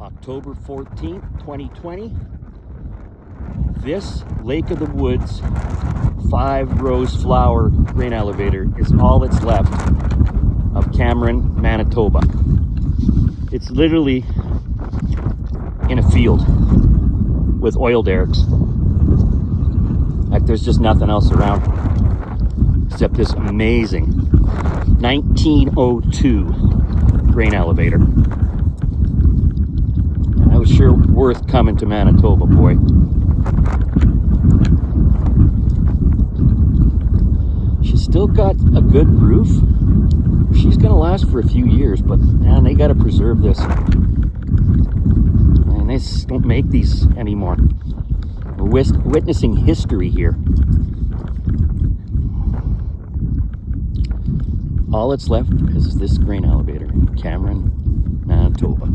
October 14th, 2020. This Lake of the Woods 5-rose flower grain elevator is all that's left of Cameron, Manitoba. It's literally in a field with oil derricks. Like there's just nothing else around except this amazing 1902 grain elevator. That was sure worth coming to Manitoba, boy. She's still got a good roof. She's gonna last for a few years, but man, they gotta preserve this. And they don't make these anymore. We're witnessing history here. All that's left is this grain elevator in Cameron, Manitoba.